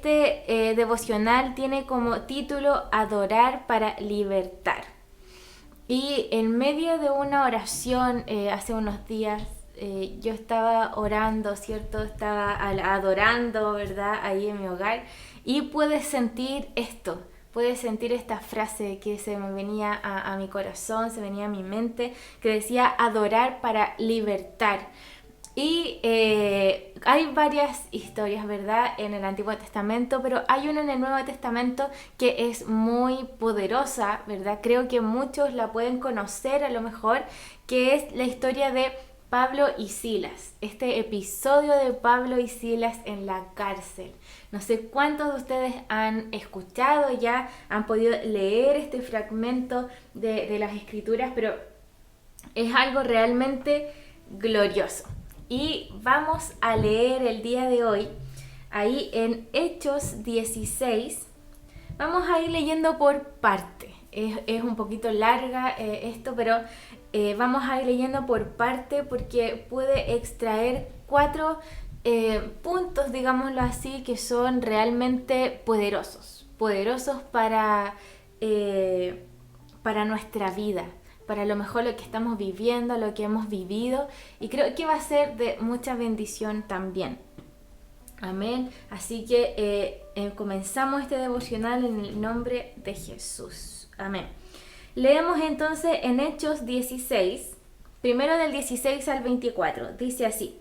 devocional tiene como título Adorar para libertar. Y en medio de una oración hace unos días yo estaba orando, ¿cierto? Estaba adorando, ¿verdad? Ahí en mi hogar y pude sentir esto. Pude sentir esta frase que se me venía a mi corazón, se venía a mi mente, que decía adorar para libertar. Y hay varias historias, ¿verdad?, en el Antiguo Testamento, pero hay una en el Nuevo Testamento que es muy poderosa, ¿verdad? Creo que muchos la pueden conocer a lo mejor, que es la historia de Pablo y Silas, este episodio de Pablo y Silas en la cárcel. No sé cuántos de ustedes han escuchado ya, han podido leer este fragmento de las Escrituras, pero es algo realmente glorioso. Y vamos a leer el día de hoy, ahí en Hechos 16, vamos a ir leyendo por parte. Es un poquito larga esto, pero vamos a ir leyendo por parte porque puede extraer 4 puntos, digámoslo así, que son realmente poderosos para nuestra vida, para lo mejor lo que estamos viviendo, lo que hemos vivido, y creo que va a ser de mucha bendición también. Amén. Así que comenzamos este devocional en el nombre de Jesús. Amén. Leemos entonces en Hechos 16, primero del 16 al 24. Dice así: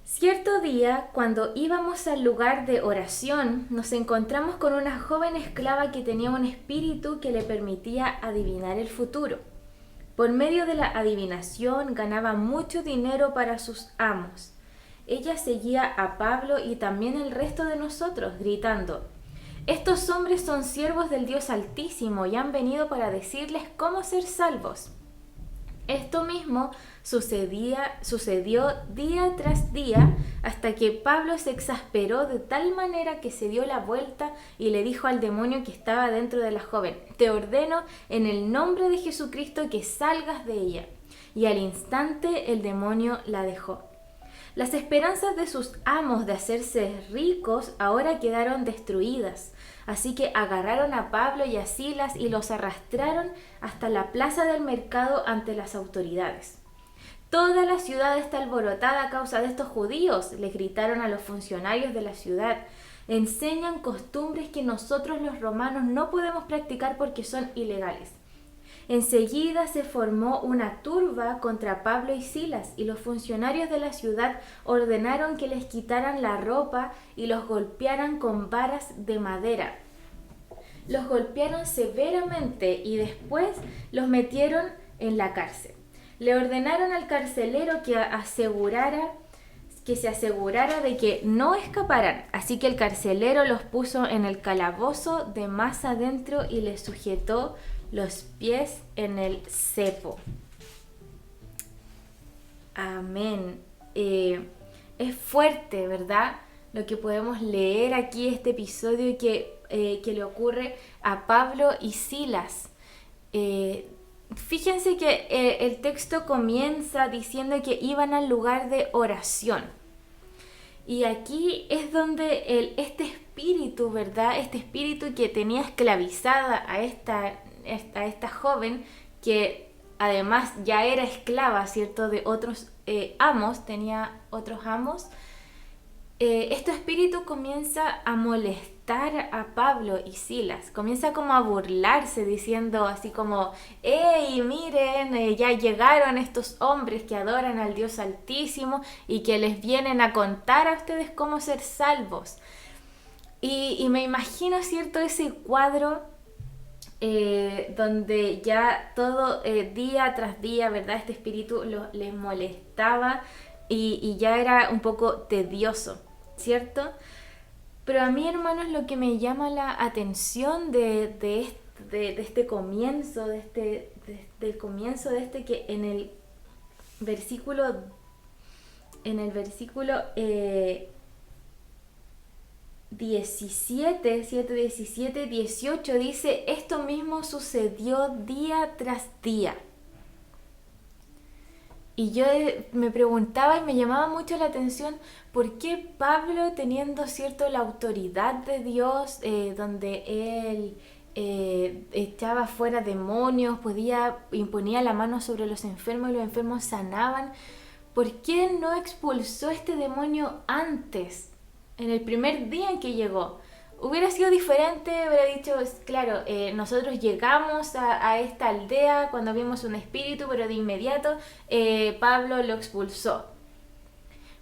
Cierto día, cuando íbamos al lugar de oración, nos encontramos con una joven esclava que tenía un espíritu que le permitía adivinar el futuro. Por medio de la adivinación ganaba mucho dinero para sus amos. Ella seguía a Pablo y también el resto de nosotros, gritando: «Estos hombres son siervos del Dios Altísimo y han venido para decirles cómo ser salvos». Esto mismo sucedió día tras día hasta que Pablo se exasperó de tal manera que se dio la vuelta y le dijo al demonio que estaba dentro de la joven: «Te ordeno en el nombre de Jesucristo que salgas de ella». Y al instante el demonio la dejó. Las esperanzas de sus amos de hacerse ricos ahora quedaron destruidas, así que agarraron a Pablo y a Silas y los arrastraron hasta la plaza del mercado ante las autoridades. «Toda la ciudad está alborotada a causa de estos judíos», les gritaron a los funcionarios de la ciudad. «Enseñan costumbres que nosotros los romanos no podemos practicar porque son ilegales». Enseguida se formó una turba contra Pablo y Silas, y los funcionarios de la ciudad ordenaron que les quitaran la ropa y los golpearan con varas de madera. Los golpearon severamente y después los metieron en la cárcel. Le ordenaron al carcelero que se asegurara de que no escaparan, así que el carcelero los puso en el calabozo de más adentro y les sujetó los pies en el cepo. Amén. Es fuerte, ¿verdad?, lo que podemos leer aquí, este episodio que le ocurre a Pablo y Silas. Fíjense que el texto comienza diciendo que iban al lugar de oración. Y aquí es donde este espíritu, ¿verdad?, este espíritu que tenía esclavizada a esta joven, que además ya era esclava, ¿cierto?, de otros amos, tenía otros amos. Este espíritu comienza a molestar a Pablo y Silas, comienza como a burlarse, diciendo así como: «¡Hey, miren, ya llegaron estos hombres que adoran al Dios Altísimo y que les vienen a contar a ustedes cómo ser salvos». Y me imagino, ¿cierto?, ese cuadro donde ya todo día tras día, ¿verdad?, este espíritu les molestaba y ya era un poco tedioso, ¿cierto? Pero a mí, hermanos, lo que me llama la atención de este comienzo, del comienzo de que en el versículo 17, 7, 17, 18 dice: «Esto mismo sucedió día tras día». Y yo me preguntaba y me llamaba mucho la atención por qué Pablo, teniendo cierto la autoridad de Dios, donde él echaba fuera demonios, imponía la mano sobre los enfermos y los enfermos sanaban, ¿por qué no expulsó este demonio antes, en el primer día en que llegó? Hubiera sido diferente, hubiera dicho, claro, nosotros llegamos a esta aldea cuando vimos un espíritu, pero de inmediato Pablo lo expulsó.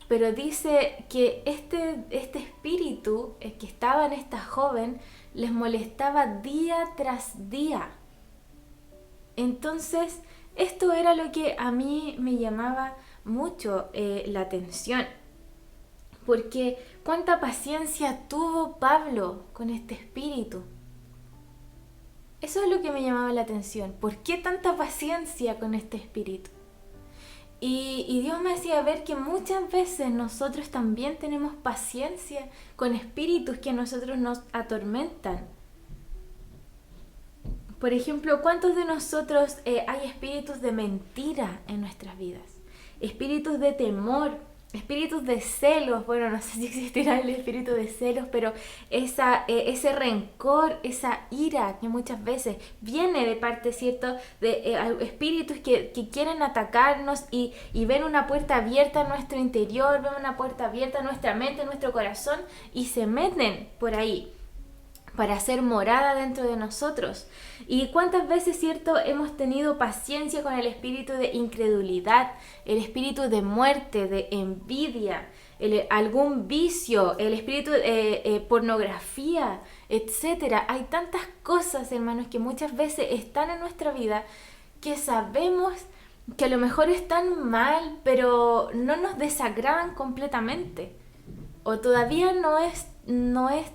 Pero dice que este espíritu que estaba en esta joven les molestaba día tras día. Entonces, esto era lo que a mí me llamaba mucho la atención. Porque cuánta paciencia tuvo Pablo con este espíritu. Eso es lo que me llamaba la atención. ¿Por qué tanta paciencia con este espíritu? Y Dios me hacía ver que muchas veces nosotros también tenemos paciencia con espíritus que a nosotros nos atormentan. Por ejemplo, ¿cuántos de nosotros hay espíritus de mentira en nuestras vidas? Espíritus de temor, espíritus de celos. Bueno, no sé si existirá el espíritu de celos, pero ese rencor, esa ira que muchas veces viene de parte, ¿cierto?, de espíritus que quieren atacarnos y ven una puerta abierta en nuestro interior, ven una puerta abierta en nuestra mente, en nuestro corazón y se meten por ahí para hacer morada dentro de nosotros. Y cuántas veces, cierto, hemos tenido paciencia con el espíritu de incredulidad, el espíritu de muerte, de envidia, algún vicio, el espíritu de pornografía, etcétera. Hay tantas cosas, hermanos, que muchas veces están en nuestra vida que sabemos que a lo mejor están mal, pero no nos desagradan completamente. O todavía no es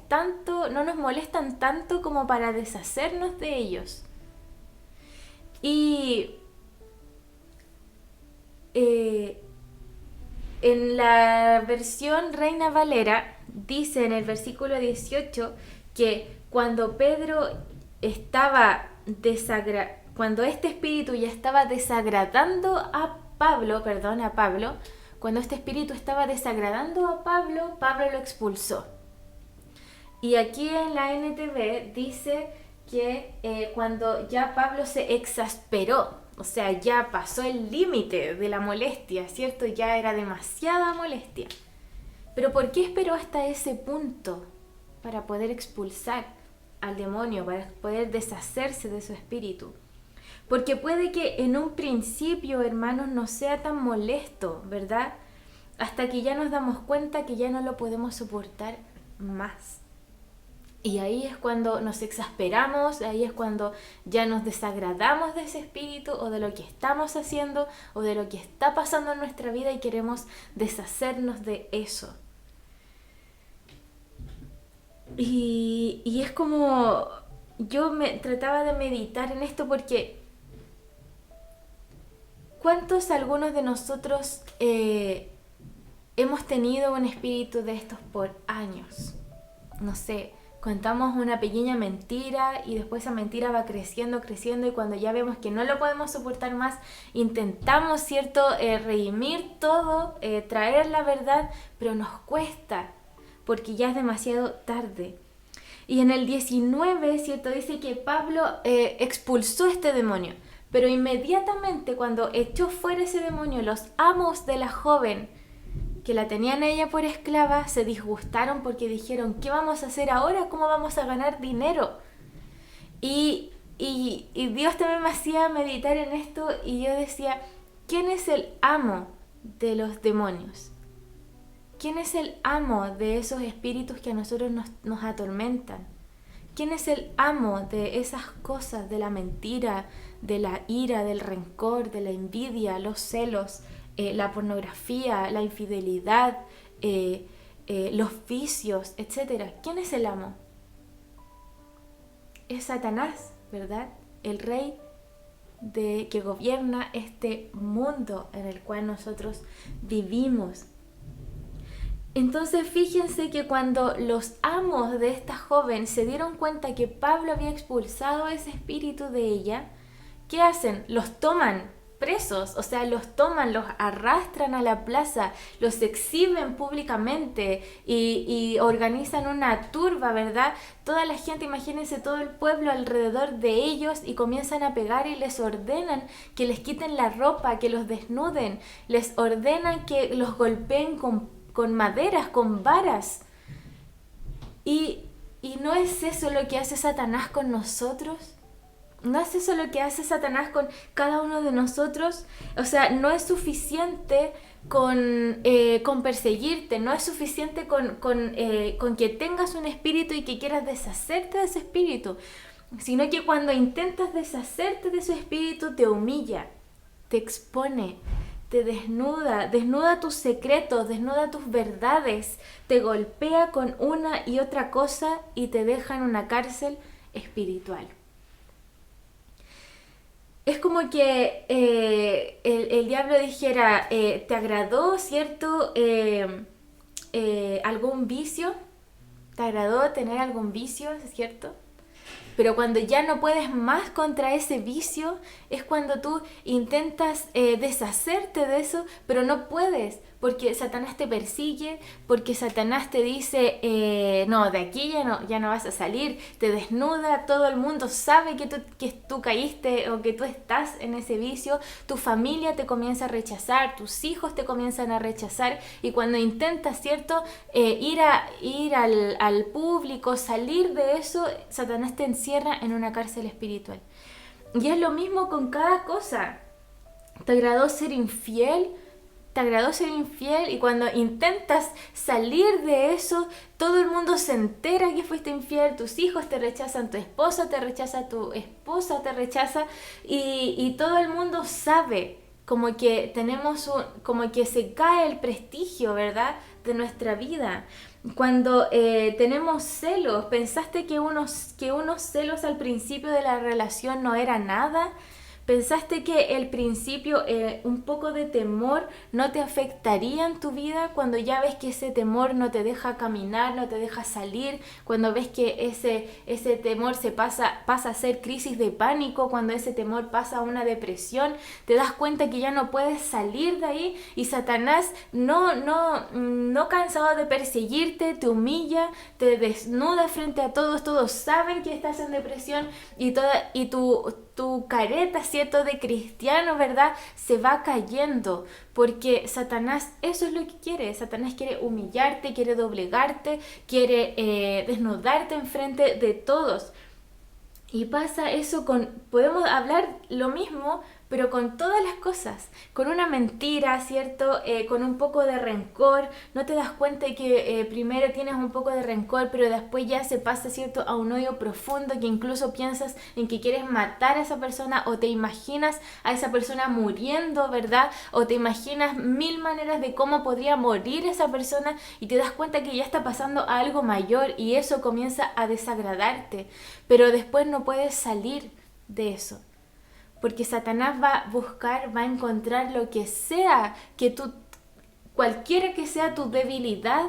tanto, no nos molestan tanto como para deshacernos de ellos. Y en la versión Reina Valera dice en el versículo 18 que cuando cuando este espíritu ya estaba desagradando a Pablo, cuando este espíritu estaba desagradando a Pablo, Pablo lo expulsó. Y aquí en la NTV dice que cuando ya Pablo se exasperó, o sea, ya pasó el límite de la molestia, ¿cierto? Ya era demasiada molestia. Pero ¿por qué esperó hasta ese punto para poder expulsar al demonio, para poder deshacerse de su espíritu? Porque puede que en un principio, hermanos, no sea tan molesto, ¿verdad? Hasta que ya nos damos cuenta que ya no lo podemos soportar más. Y ahí es cuando nos exasperamos, ahí es cuando ya nos desagradamos de ese espíritu o de lo que estamos haciendo o de lo que está pasando en nuestra vida y queremos deshacernos de eso. Y es como, yo trataba de meditar en esto porque ¿cuántos algunos de nosotros hemos tenido un espíritu de estos por años? No sé, contamos una pequeña mentira y después esa mentira va creciendo y cuando ya vemos que no lo podemos soportar más, intentamos, ¿cierto?, redimir todo, traer la verdad, pero nos cuesta porque ya es demasiado tarde. Y en el 19, ¿cierto?, dice que Pablo expulsó este demonio, pero inmediatamente cuando echó fuera ese demonio, los amos de la joven que la tenían a ella por esclava se disgustaron porque dijeron, ¿qué vamos a hacer ahora? ¿Cómo vamos a ganar dinero? Y Dios también me hacía meditar en esto y yo decía, ¿quién es el amo de los demonios? ¿Quién es el amo de esos espíritus que a nosotros nos atormentan? ¿Quién es el amo de esas cosas, de la mentira, de la ira, del rencor, de la envidia, los celos, la pornografía, la infidelidad, los vicios, etcétera? ¿Quién es el amo? Es Satanás, ¿verdad? El rey que gobierna este mundo en el cual nosotros vivimos. Entonces fíjense que cuando los amos de esta joven se dieron cuenta que Pablo había expulsado ese espíritu de ella, ¿qué hacen? Los toman presos, o sea, los toman, los arrastran a la plaza, los exhiben públicamente y organizan una turba, ¿verdad? Toda la gente, imagínense, todo el pueblo alrededor de ellos y comienzan a pegar y les ordenan que les quiten la ropa, que los desnuden, les ordenan que los golpeen con maderas, con varas. ¿Y no es eso lo que hace Satanás con nosotros? ¿No es eso lo que hace Satanás con cada uno de nosotros? O sea, no es suficiente con perseguirte, no es suficiente con que tengas un espíritu y que quieras deshacerte de ese espíritu, sino que cuando intentas deshacerte de su espíritu te humilla, te expone, te desnuda tus secretos, desnuda tus verdades, te golpea con una y otra cosa y te deja en una cárcel espiritual. Es como que el diablo dijera, ¿te agradó, cierto, algún vicio? ¿Te agradó tener algún vicio, cierto? Pero cuando ya no puedes más contra ese vicio, es cuando tú intentas deshacerte de eso, pero no puedes, porque Satanás te persigue, porque Satanás te dice, no, de aquí ya no vas a salir, te desnuda, todo el mundo sabe que tú caíste o que tú estás en ese vicio, tu familia te comienza a rechazar, tus hijos te comienzan a rechazar, y cuando intentas, ¿cierto?, ir al público, salir de eso, Satanás te encierra en una cárcel espiritual. Y es lo mismo con cada cosa. ¿Te agradó ser infiel? ¿Te agradó ser infiel? Y cuando intentas salir de eso, todo el mundo se entera que fuiste infiel, tus hijos te rechazan, tu esposa te rechaza, tu esposa te rechaza, y todo el mundo sabe, como que como que se cae el prestigio, ¿verdad?, de nuestra vida. Cuando tenemos celos, ¿pensaste que unos celos al principio de la relación no era nada? ¿Pensaste que el principio, un poco de temor, no te afectaría en tu vida cuando ya ves que ese temor no te deja caminar, no te deja salir? Cuando ves que ese temor pasa a ser crisis de pánico, cuando ese temor pasa a una depresión, te das cuenta que ya no puedes salir de ahí, y Satanás no cansado de perseguirte, te humilla, te desnuda frente a todos saben que estás en depresión, y tu careta, ¿cierto?, de cristiano, ¿verdad?, se va cayendo, porque Satanás eso es lo que quiere. Satanás quiere humillarte, quiere doblegarte, quiere desnudarte enfrente de todos. Y pasa eso podemos hablar lo mismo, pero con todas las cosas, con una mentira, ¿cierto?, con un poco de rencor. No te das cuenta que primero tienes un poco de rencor, pero después ya se pasa, ¿cierto?, a un odio profundo, que incluso piensas en que quieres matar a esa persona, o te imaginas a esa persona muriendo, ¿verdad?, o te imaginas 1000 maneras de cómo podría morir esa persona, y te das cuenta que ya está pasando a algo mayor, y eso comienza a desagradarte, pero después no puedes salir de eso. Porque Satanás va a encontrar lo que sea, cualquiera que sea tu debilidad,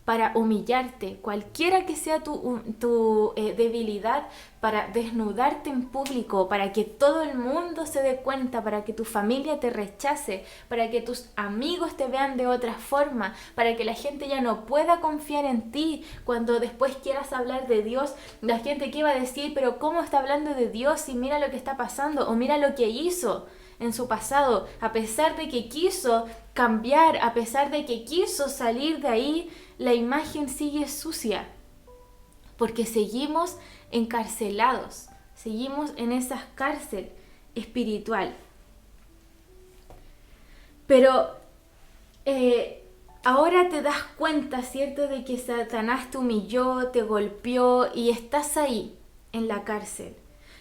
para humillarte, cualquiera que sea tu debilidad, para desnudarte en público, para que todo el mundo se dé cuenta, para que tu familia te rechace, para que tus amigos te vean de otra forma, para que la gente ya no pueda confiar en ti. Cuando después quieras hablar de Dios, la gente ¿qué va a decir? Pero ¿cómo está hablando de Dios? Y mira lo que está pasando, o mira lo que hizo en su pasado. A pesar de que quiso cambiar, a pesar de que quiso salir de ahí, la imagen sigue sucia, porque seguimos encarcelados, seguimos en esa cárcel espiritual. Pero ahora te das cuenta, ¿cierto?, de que Satanás te humilló, te golpeó, y estás ahí en la cárcel.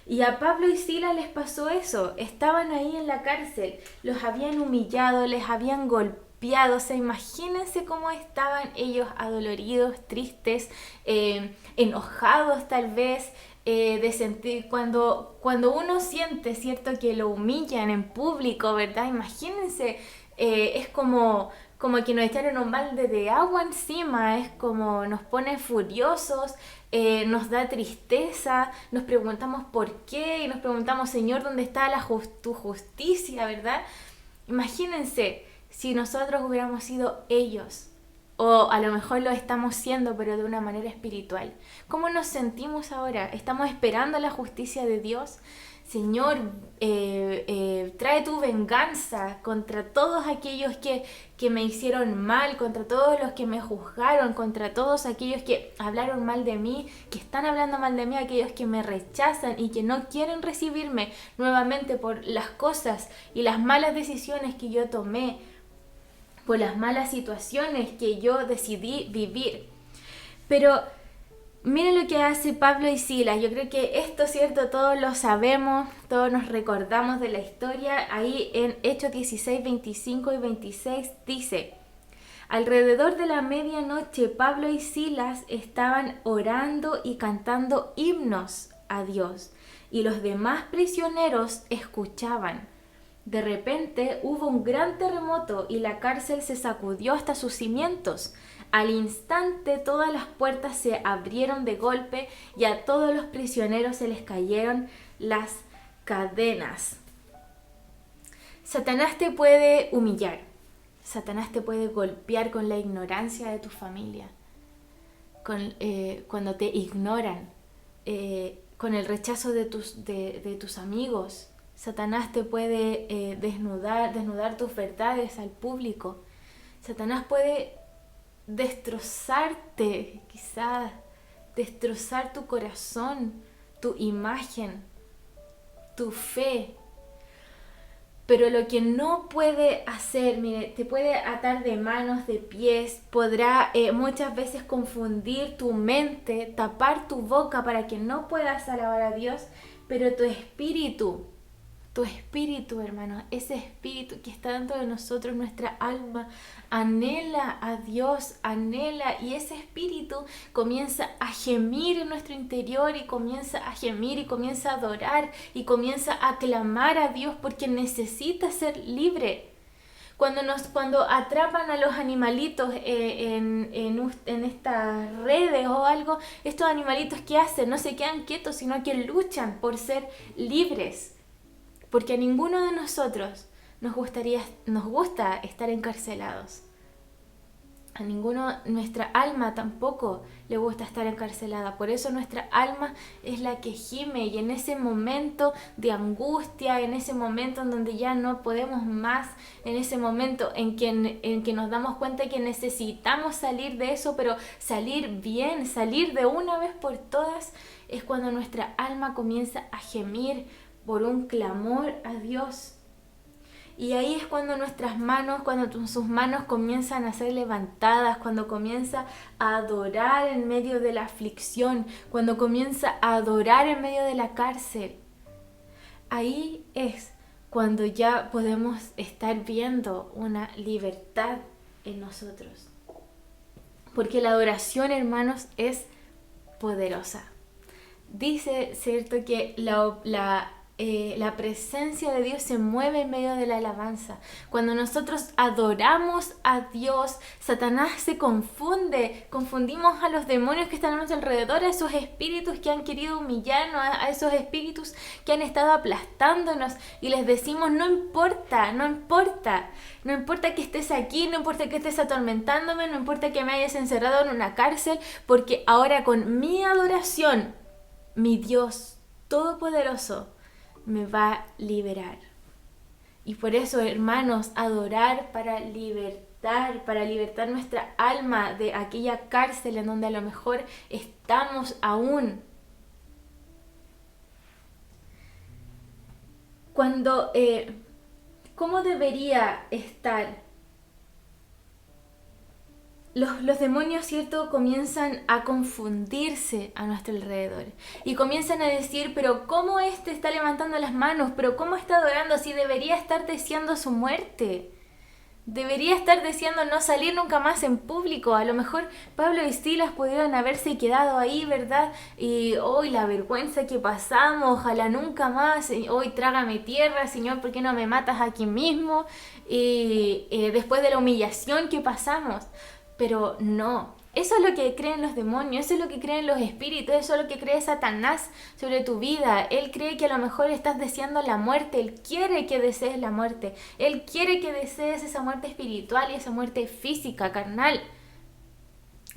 Y a Pablo y Silas les pasó eso, estaban ahí en la cárcel, los habían humillado, les habían golpeado. O sea, imagínense cómo estaban ellos, adoloridos, tristes, enojados tal vez, de sentir, cuando uno siente, ¿cierto?, que lo humillan en público, ¿verdad? Imagínense, es como como que nos echaron un balde de agua encima, es como nos pone furiosos, nos da tristeza, nos preguntamos por qué y nos preguntamos, Señor, ¿dónde está tu justicia, verdad? Imagínense si nosotros hubiéramos sido ellos, o a lo mejor lo estamos siendo, pero de una manera espiritual. ¿Cómo nos sentimos ahora? ¿Estamos esperando la justicia de Dios? Señor, trae tu venganza contra todos aquellos que me hicieron mal, contra todos los que me juzgaron, contra todos aquellos que hablaron mal de mí, que están hablando mal de mí, aquellos que me rechazan y que no quieren recibirme nuevamente por las cosas y las malas decisiones que yo tomé, por las malas situaciones que yo decidí vivir. Pero miren lo que hace Pablo y Silas. Yo creo que esto, cierto, todos lo sabemos, todos nos recordamos de la historia. Ahí en Hechos 16, 25 y 26 dice: alrededor de la medianoche Pablo y Silas estaban orando y cantando himnos a Dios, y los demás prisioneros escuchaban. De repente hubo un gran terremoto y la cárcel se sacudió hasta sus cimientos. Al instante todas las puertas se abrieron de golpe y a todos los prisioneros se les cayeron las cadenas. Satanás te puede humillar. Satanás te puede golpear con la ignorancia de tu familia, cuando te ignoran, con el rechazo de tus amigos. Satanás te puede desnudar tus verdades al público. Satanás puede destrozarte, quizás destrozar tu corazón, tu imagen, tu fe. Pero lo que no puede hacer, mire, te puede atar de manos, de pies, podrá muchas veces confundir tu mente, tapar tu boca para que no puedas alabar a Dios, pero tu espíritu, hermano, ese espíritu que está dentro de nosotros, nuestra alma, anhela a Dios, anhela, y ese espíritu comienza a gemir en nuestro interior y comienza a gemir y comienza a adorar y comienza a clamar a Dios porque necesita ser libre. Cuando atrapan a los animalitos en estas redes o algo, estos animalitos, ¿qué hacen? No se quedan quietos, sino que luchan por ser libres. Porque a ninguno de nosotros nos gusta estar encarcelados. A ninguno, nuestra alma tampoco le gusta estar encarcelada. Por eso nuestra alma es la que gime, y en ese momento de angustia, en ese momento en donde ya no podemos más, en ese momento en que nos damos cuenta que necesitamos salir de eso, pero salir bien, salir de una vez por todas, es cuando nuestra alma comienza a gemir por un clamor a Dios. Y ahí es cuando nuestras manos, cuando sus manos comienzan a ser levantadas, cuando comienza a adorar en medio de la aflicción, cuando comienza a adorar en medio de la cárcel. Ahí es cuando ya podemos estar viendo una libertad en nosotros. Porque la adoración, hermanos, es poderosa. Dice, ¿cierto?, que la presencia de Dios se mueve en medio de la alabanza. Cuando nosotros adoramos a Dios, Satanás se confunde. Confundimos a los demonios que están a nuestro alrededor, a esos espíritus que han querido humillarnos, a esos espíritus que han estado aplastándonos, y les decimos: no importa que estés aquí, no importa que estés atormentándome, no importa que me hayas encerrado en una cárcel, porque ahora con mi adoración, mi Dios Todopoderoso me va a liberar. Y por eso, hermanos, adorar para libertar nuestra alma de aquella cárcel en donde a lo mejor estamos aún. ¿Cómo debería estar? Los demonios, ¿cierto?, comienzan a confundirse a nuestro alrededor y comienzan a decir: pero ¿cómo está levantando las manos? ¿Pero cómo está adorando si debería estar deseando su muerte? Debería estar deseando no salir nunca más en público. A lo mejor Pablo y Silas pudieron haberse quedado ahí, ¿verdad? Y hoy la vergüenza que pasamos, ojalá nunca más. Hoy trágame tierra, Señor, ¿por qué no me matas aquí mismo? Y después de la humillación que pasamos. Pero no. Eso es lo que creen los demonios, eso es lo que creen los espíritus, eso es lo que cree Satanás sobre tu vida. Él cree que a lo mejor estás deseando la muerte, él quiere que desees la muerte, él quiere que desees esa muerte espiritual y esa muerte física, carnal.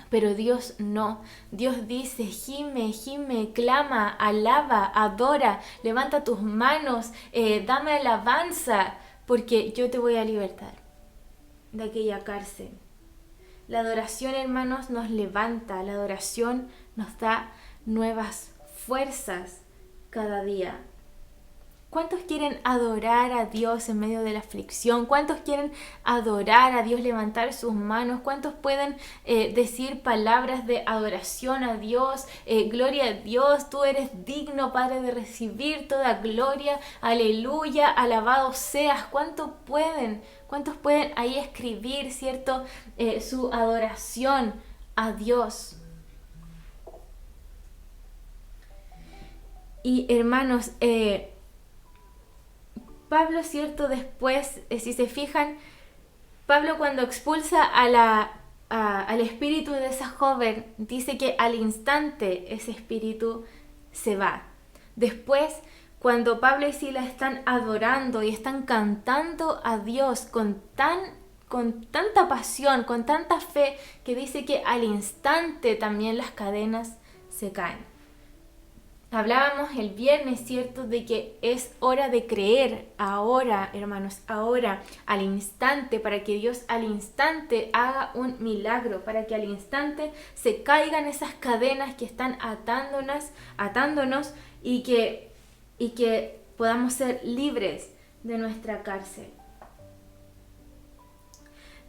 Pero Dios no. Dios dice, gime, gime, clama, alaba, adora, levanta tus manos, dame alabanza, porque yo te voy a libertar de aquella cárcel. La adoración, hermanos, nos levanta, la adoración nos da nuevas fuerzas cada día. ¿Cuántos quieren adorar a Dios en medio de la aflicción? ¿Cuántos quieren adorar a Dios, levantar sus manos? ¿Cuántos pueden decir palabras de adoración a Dios? Gloria a Dios, tú eres digno, Padre, de recibir toda gloria. Aleluya, alabado seas. ¿Cuántos pueden ahí escribir, cierto, su adoración a Dios? Y hermanos, Pablo, cierto, después, si se fijan, Pablo cuando expulsa al espíritu de esa joven, dice que al instante ese espíritu se va. Después, cuando Pablo y Silas están adorando y están cantando a Dios con tanta pasión, con tanta fe, que dice que al instante también las cadenas se caen. Hablábamos el viernes, ¿cierto?, de que es hora de creer ahora, hermanos, ahora, al instante, para que Dios al instante haga un milagro, para que al instante se caigan esas cadenas que están atándonos y que podamos ser libres de nuestra cárcel.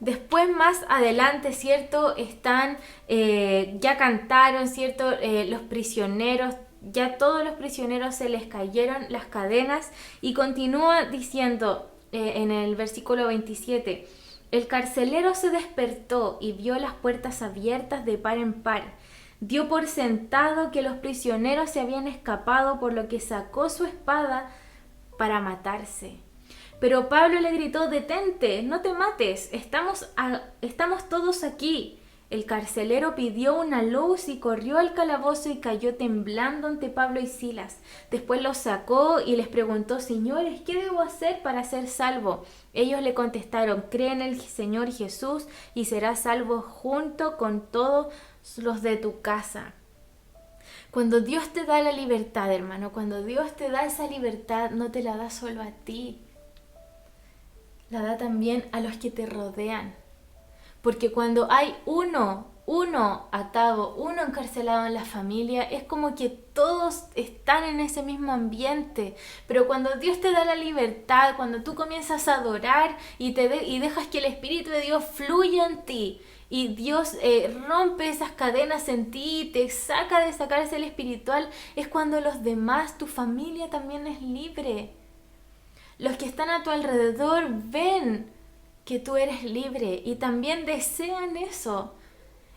Después más adelante, ¿cierto?, ya cantaron, ¿cierto?, los prisioneros. Ya todos los prisioneros se les cayeron las cadenas y continúa diciendo en el versículo 27, el carcelero se despertó y vio las puertas abiertas de par en par. Dio por sentado que los prisioneros se habían escapado, por lo que sacó su espada para matarse. Pero Pablo le gritó, detente, no te mates, estamos todos aquí. El carcelero pidió una luz y corrió al calabozo y cayó temblando ante Pablo y Silas. Después los sacó y les preguntó, señores, ¿qué debo hacer para ser salvo? Ellos le contestaron, cree en el Señor Jesús y serás salvo junto con todos los de tu casa. Cuando Dios te da la libertad, hermano, cuando Dios te da esa libertad, no te la da solo a ti, la da también a los que te rodean. Porque cuando hay uno atado, uno encarcelado en la familia, es como que todos están en ese mismo ambiente. Pero cuando Dios te da la libertad, cuando tú comienzas a adorar y dejas que el Espíritu de Dios fluya en ti, y Dios rompe esas cadenas en ti y te saca de esa cárcel espiritual, es cuando los demás, tu familia también es libre. Los que están a tu alrededor ven que tú eres libre y también desean eso.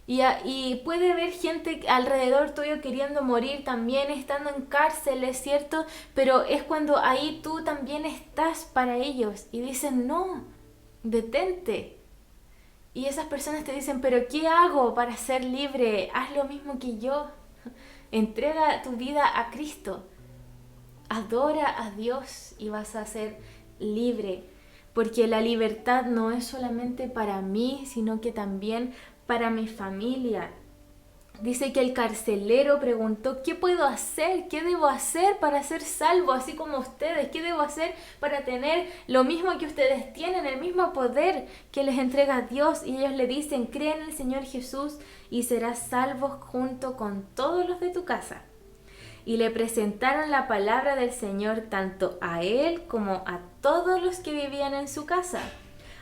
Y puede haber gente alrededor tuyo queriendo morir también, estando en cárceles, ¿cierto? Pero es cuando ahí tú también estás para ellos y dicen, no, detente. Y esas personas te dicen, pero ¿qué hago para ser libre? Haz lo mismo que yo. Entrega tu vida a Cristo. Adora a Dios y vas a ser libre. Porque la libertad no es solamente para mí, sino que también para mi familia. Dice que el carcelero preguntó, ¿qué puedo hacer? ¿Qué debo hacer para ser salvo? Así como ustedes, ¿qué debo hacer para tener lo mismo que ustedes tienen, el mismo poder que les entrega Dios? Y ellos le dicen, cree en el Señor Jesús y serás salvo junto con todos los de tu casa. Y le presentaron la palabra del Señor tanto a él como a todos los que vivían en su casa.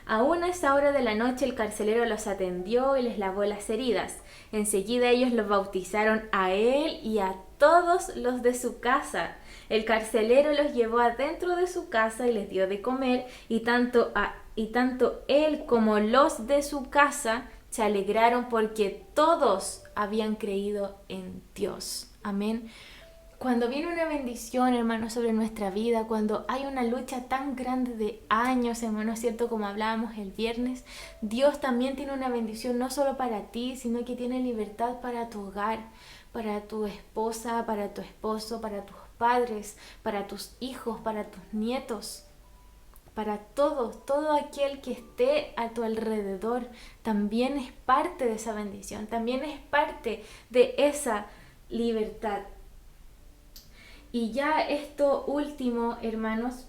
Aún a esa hora de la noche el carcelero los atendió y les lavó las heridas. Enseguida ellos los bautizaron a él y a todos los de su casa. El carcelero los llevó adentro de su casa y les dio de comer, y tanto a y tanto él como los de su casa se alegraron porque todos habían creído en Dios. Amén. Cuando viene una bendición, hermanos, sobre nuestra vida, cuando hay una lucha tan grande de años, hermanos, ¿cierto? Como hablábamos el viernes, Dios también tiene una bendición no solo para ti, sino que tiene libertad para tu hogar, para tu esposa, para tu esposo, para tus padres, para tus hijos, para tus nietos. Para todos, todo aquel que esté a tu alrededor, también es parte de esa bendición, también es parte de esa libertad. Y ya esto último, hermanos,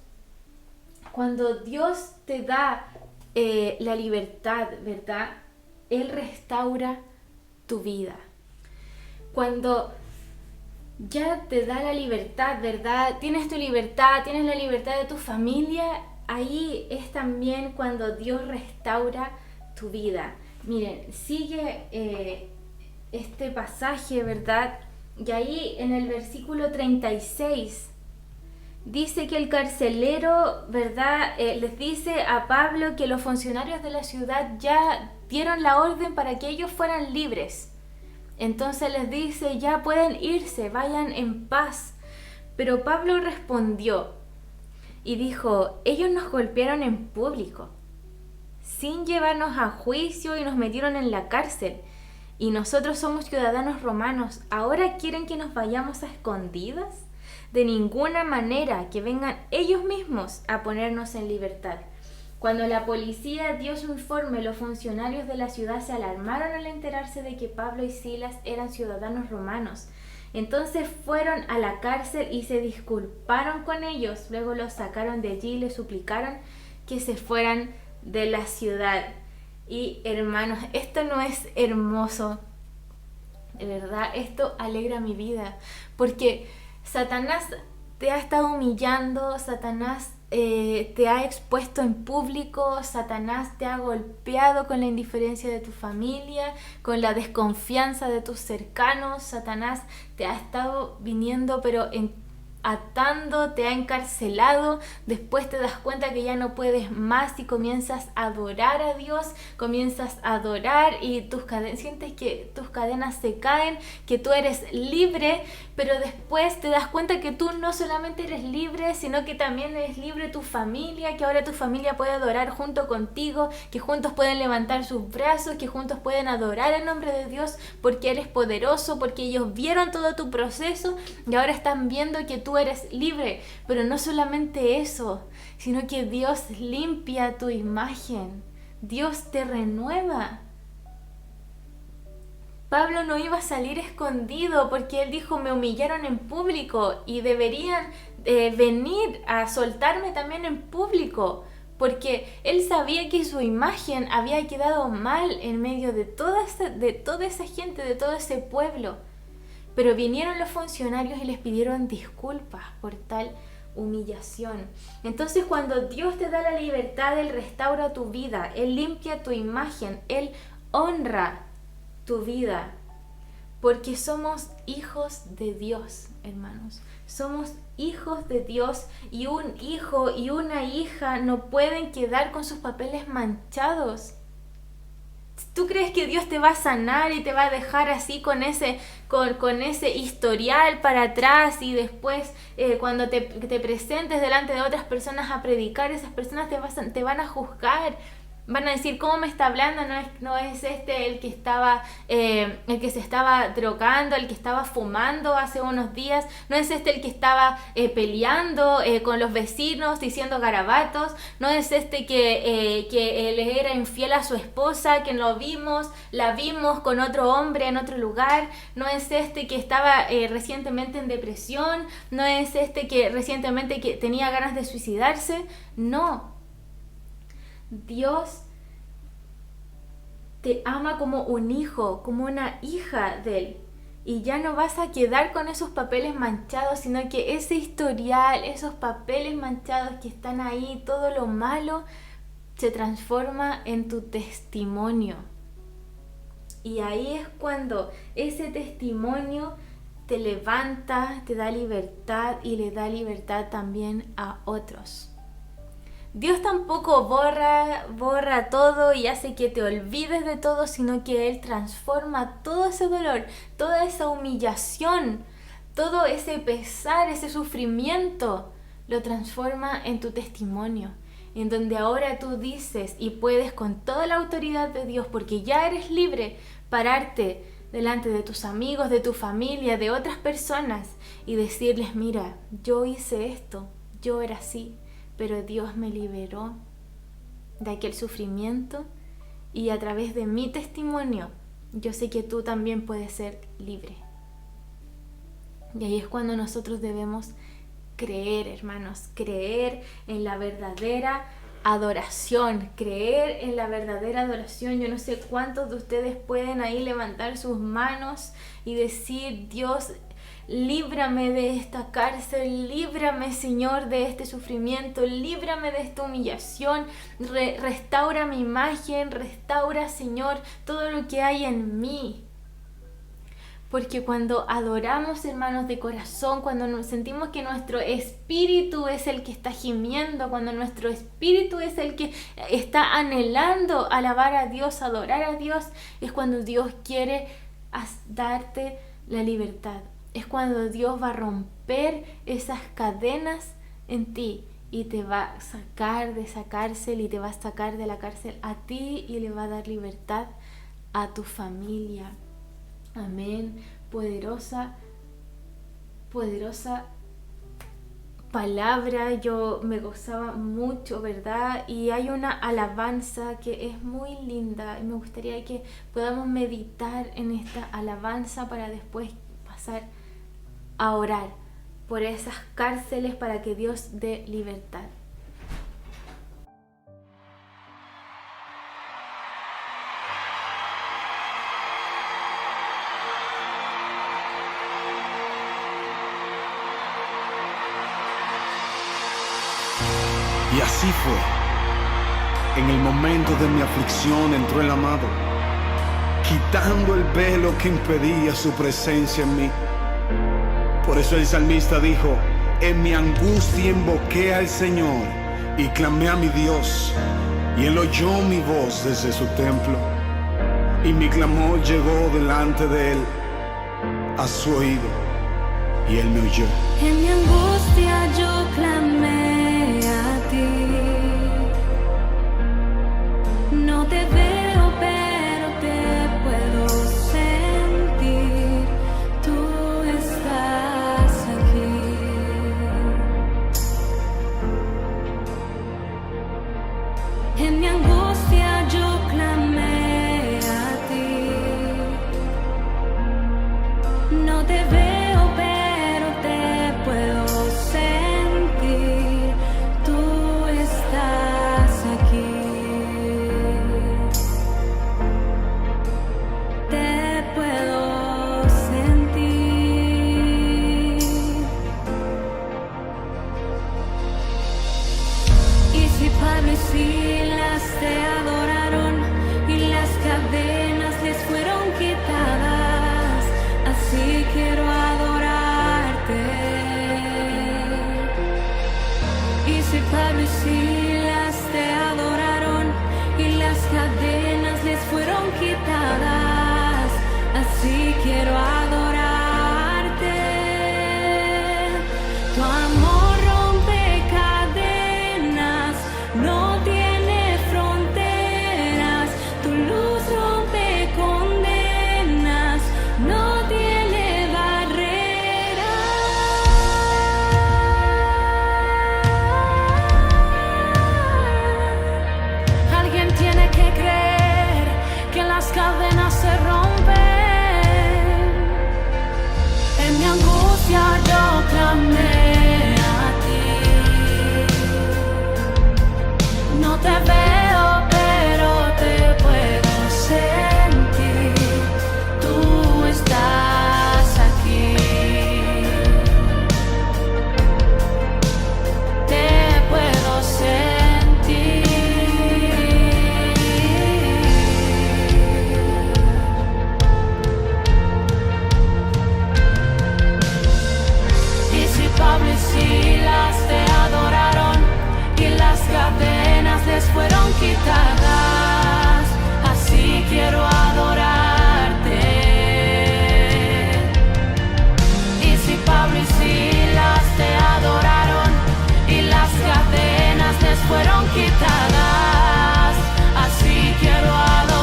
cuando Dios te da la libertad, ¿verdad? Él restaura tu vida. Cuando ya te da la libertad, ¿verdad? Tienes tu libertad, tienes la libertad de tu familia, ahí es también cuando Dios restaura tu vida. Miren, sigue este pasaje, ¿verdad? Y ahí en el versículo 36 dice que el carcelero, ¿verdad? Les dice a Pablo que los funcionarios de la ciudad ya dieron la orden para que ellos fueran libres. Entonces les dice, ya pueden irse, vayan en paz. Pero Pablo respondió y dijo, ellos nos golpearon en público, sin llevarnos a juicio y nos metieron en la cárcel. Y nosotros somos ciudadanos romanos. ¿Ahora quieren que nos vayamos a escondidas? De ninguna manera, que vengan ellos mismos a ponernos en libertad. Cuando la policía dio su informe, los funcionarios de la ciudad se alarmaron al enterarse de que Pablo y Silas eran ciudadanos romanos. Entonces fueron a la cárcel y se disculparon con ellos. Luego los sacaron de allí y les suplicaron que se fueran de la ciudad. Y hermanos, esto no es hermoso, de verdad, esto alegra mi vida, porque Satanás te ha estado humillando, Satanás te ha expuesto en público, Satanás te ha golpeado con la indiferencia de tu familia, con la desconfianza de tus cercanos, Satanás te ha estado viniendo pero atando, te ha encarcelado, después te das cuenta que ya no puedes más y comienzas a adorar a Dios, comienzas a adorar y sientes que tus cadenas se caen, que tú eres libre, pero después te das cuenta que tú no solamente eres libre, sino que también eres libre tu familia, que ahora tu familia puede adorar junto contigo, que juntos pueden levantar sus brazos, que juntos pueden adorar el nombre de Dios porque eres poderoso, porque ellos vieron todo tu proceso y ahora están viendo que tú eres libre. Pero no solamente eso, sino que Dios limpia tu imagen, Dios te renueva. Pablo no iba a salir escondido porque él dijo, me humillaron en público y deberían venir a soltarme también en público, porque él sabía que su imagen había quedado mal en medio de toda esa gente, de todo ese pueblo. Pero vinieron los funcionarios y les pidieron disculpas por tal humillación. Entonces cuando Dios te da la libertad, Él restaura tu vida, Él limpia tu imagen, Él honra tu vida, porque somos hijos de Dios, hermanos. Somos hijos de Dios y un hijo y una hija no pueden quedar con sus papeles manchados. ¿Tú crees que Dios te va a sanar y te va a dejar así con ese historial para atrás y después cuando te presentes delante de otras personas a predicar, esas personas te van a juzgar? Van a decir, ¿cómo me está hablando? No es este el que se estaba drogando, el que estaba fumando hace unos días. No es este el que estaba peleando con los vecinos, diciendo garabatos. No es este que le era infiel a su esposa, que la vimos con otro hombre en otro lugar. No es este que estaba recientemente en depresión. No es este que recientemente que tenía ganas de suicidarse. No. Dios te ama como un hijo, como una hija de Él. Y ya no vas a quedar con esos papeles manchados, sino que ese historial, esos papeles manchados que están ahí, todo lo malo, se transforma en tu testimonio. Y ahí es cuando ese testimonio te levanta, te da libertad y le da libertad también a otros. Dios tampoco borra todo y hace que te olvides de todo, sino que Él transforma todo ese dolor, toda esa humillación, todo ese pesar, ese sufrimiento, lo transforma en tu testimonio, en donde ahora tú dices y puedes con toda la autoridad de Dios, porque ya eres libre, pararte delante de tus amigos, de tu familia, de otras personas y decirles: mira, yo hice esto, yo era así, pero Dios me liberó de aquel sufrimiento y a través de mi testimonio yo sé que tú también puedes ser libre. Y ahí es cuando nosotros debemos creer, hermanos, creer en la verdadera adoración, creer en la verdadera adoración. Yo no sé cuántos de ustedes pueden ahí levantar sus manos y decir: Dios, líbrame de esta cárcel, líbrame, Señor, de este sufrimiento, líbrame de esta humillación, restaura mi imagen, restaura, Señor, todo lo que hay en mí. Porque cuando adoramos, hermanos, de corazón, cuando nos sentimos que nuestro espíritu es el que está gimiendo, cuando nuestro espíritu es el que está anhelando alabar a Dios, adorar a Dios, es cuando Dios quiere darte la libertad. Es cuando Dios va a romper esas cadenas en ti y te va a sacar de esa cárcel y te va a sacar de la cárcel a ti y le va a dar libertad a tu familia. Amén. Poderosa palabra. Yo me gozaba mucho, ¿verdad? Y hay una alabanza que es muy linda y me gustaría que podamos meditar en esta alabanza para después pasar a orar por esas cárceles para que Dios dé libertad. Y así fue. En el momento de mi aflicción entró el amado, quitando el velo que impedía su presencia en mí. Por eso el salmista dijo: en mi angustia invoqué al Señor y clamé a mi Dios, y Él oyó mi voz desde su templo, y mi clamor llegó delante de Él a su oído, y Él me oyó. En mi angustia yo clamé a ti. No te veo, pero te puedo sentir. Tú estás aquí. En mi angustia yo clamé a ti. No te veo, pero te puedo sentir. Tú estás aquí. Te puedo sentir. Y si Pablo y Silas te adoraron y las cadenas les fueron quitadas, así quiero adorarte. Y si Pablo y Silas te adoraron y las cadenas les fueron quitadas, así quiero adorarte. Tu amor rompe cadenas, no tiene fronteras. Tu luz rompe condenas, no tiene barreras. Alguien tiene que creer que las cadenas se rompen. quitadas, así quiero adorarte. Y si Pablo y Silas te adoraron y las cadenas les fueron quitadas, así quiero adorarte.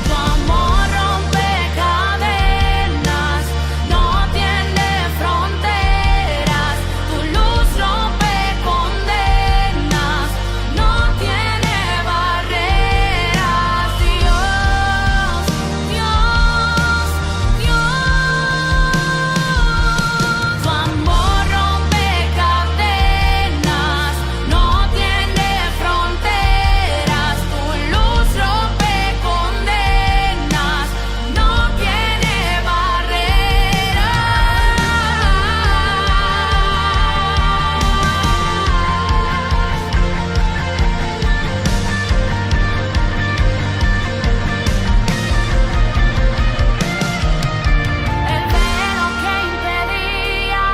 Tu amor rompe cadenas, no tiene fronteras. Tu luz rompe condenas, no tiene barreras. Dios, Dios, Dios. Tu amor rompe cadenas, no tiene fronteras. Tu luz rompe condenas, no tiene barreras. El velo que impedía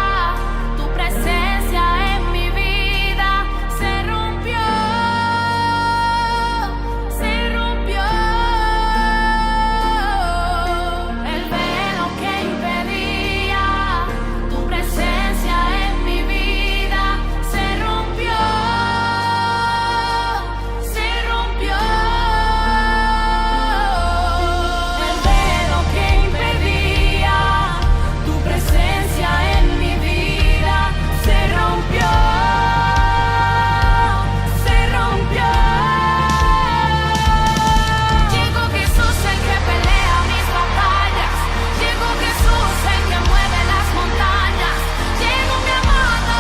tu presencia en mi vida se rompió, se rompió. El velo que impedía tu presencia en mi vida se rompió, se rompió. El velo que impedía tu presencia en mi vida se rompió, se rompió. Llegó Jesús el que pelea mis batallas, llegó Jesús el que mueve las montañas. Llegó mi amado,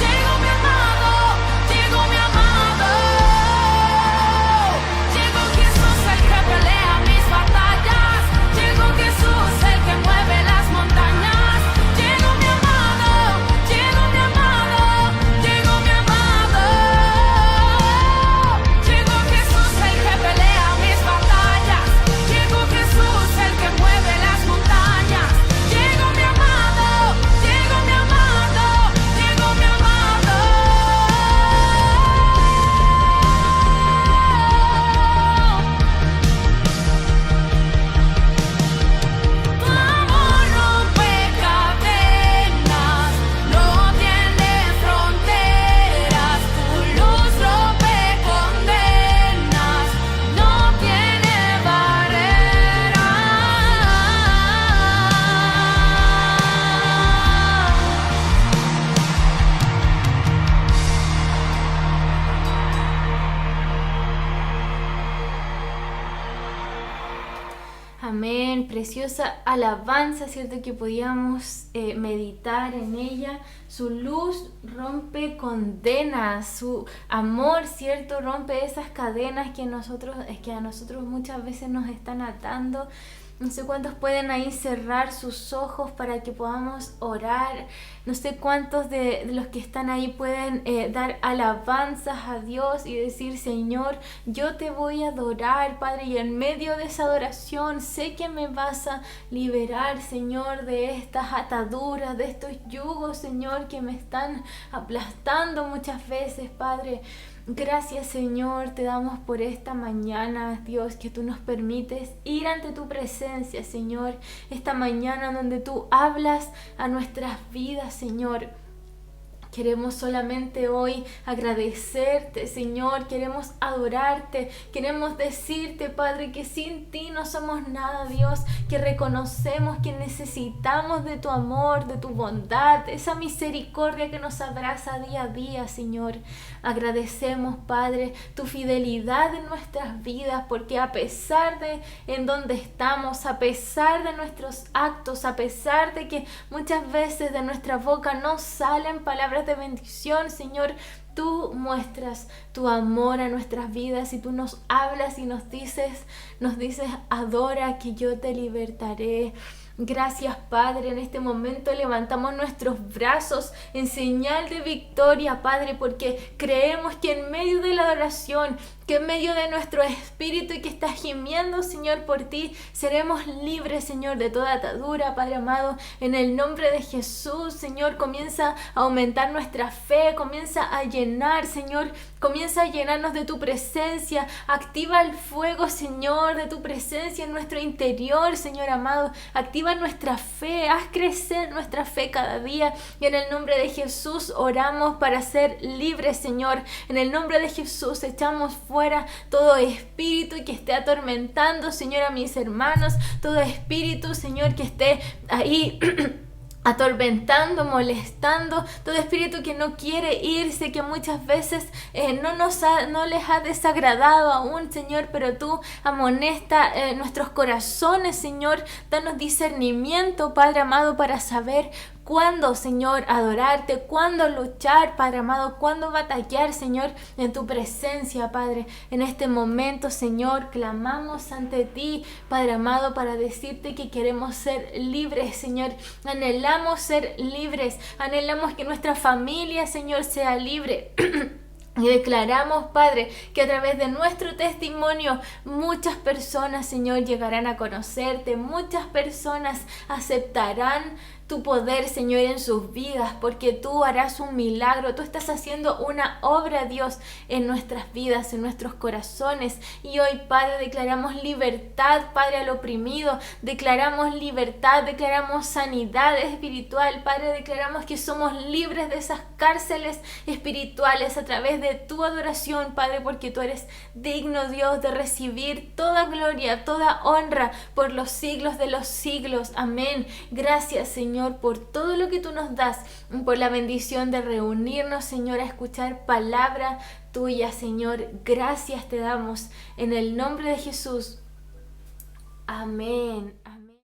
llegó mi amado, llegó mi amado. Llegó Jesús el que pelea mis batallas, llegó Jesús el que mueve las montañas. Llegó mi amado, llegó mi amado, llegó mi amado. Llegó Jesús el que pelea mis batallas, llegó Jesús el que mueve las montañas. Llegó mi amado, llegó mi amado, llegó mi amado. Tu amor rompe cadenas, no tiene fronteras. Tu luz rompe condenas, no tiene barreras. Amén, preciosa alabanza, ¿cierto? Que podíamos meditar en ella. Su luz rompe condenas, su amor, ¿cierto? Rompe esas cadenas que a nosotros muchas veces nos están atando. No sé cuántos pueden ahí cerrar sus ojos para que podamos orar. No sé cuántos de los que están ahí pueden dar alabanzas a Dios y decir: Señor, yo te voy a adorar, Padre, y en medio de esa adoración sé que me vas a liberar, Señor, de estas ataduras, de estos yugos, Señor, que me están aplastando muchas veces, Padre. Gracias, Señor, te damos por esta mañana, Dios, que tú nos permites ir ante tu presencia, Señor. Esta mañana donde tú hablas a nuestras vidas, Señor. Queremos solamente hoy agradecerte, Señor, queremos adorarte, queremos decirte, Padre, que sin ti no somos nada, Dios, que reconocemos que necesitamos de tu amor, de tu bondad, esa misericordia que nos abraza día a día, Señor. Agradecemos, Padre, tu fidelidad en nuestras vidas, porque a pesar de en donde estamos, a pesar de nuestros actos, a pesar de que muchas veces de nuestra boca no salen palabras de bendición, Señor, tú muestras tu amor a nuestras vidas y tú nos hablas y nos dices, adora que yo te libertaré. Gracias, Padre. En este momento levantamos nuestros brazos en señal de victoria, Padre, porque creemos que en medio de la adoración, que en medio de nuestro espíritu y que está gimiendo, Señor, por ti, seremos libres, Señor, de toda atadura, Padre amado. En el nombre de Jesús, Señor, comienza a aumentar nuestra fe, comienza a llenar, Señor, comienza a llenarnos de tu presencia. Activa el fuego, Señor, de tu presencia en nuestro interior, Señor amado. Activa nuestra fe, haz crecer nuestra fe cada día. Y en el nombre de Jesús oramos para ser libres, Señor. En el nombre de Jesús echamos fuera todo espíritu que esté atormentando, Señor, a mis hermanos. Todo espíritu, Señor, que esté ahí atormentando, molestando, todo espíritu que no quiere irse, que muchas veces no les ha desagradado aún, Señor, pero tú amonesta nuestros corazones, Señor. Danos discernimiento, Padre amado, para saber cuándo, Señor, adorarte, cuándo luchar, Padre amado, cuándo batallar, Señor, en tu presencia, Padre. En este momento, Señor, clamamos ante ti, Padre amado, para decirte que queremos ser libres, Señor. Anhelamos ser libres, anhelamos que nuestra familia, Señor, sea libre. Y declaramos, Padre, que a través de nuestro testimonio muchas personas, Señor, llegarán a conocerte, muchas personas aceptarán tu poder, Señor, en sus vidas, porque tú harás un milagro, tú estás haciendo una obra, Dios, en nuestras vidas, en nuestros corazones. Y hoy, Padre, declaramos libertad, Padre, al oprimido, declaramos libertad, declaramos sanidad espiritual, Padre, declaramos que somos libres de esas cárceles espirituales a través de tu adoración, Padre, porque tú eres digno, Dios, de recibir toda gloria, toda honra por los siglos de los siglos. Amén. Gracias, Señor, por todo lo que tú nos das, por la bendición de reunirnos, Señor, a escuchar palabra tuya, Señor. Gracias te damos en el nombre de Jesús. Amén. Amén.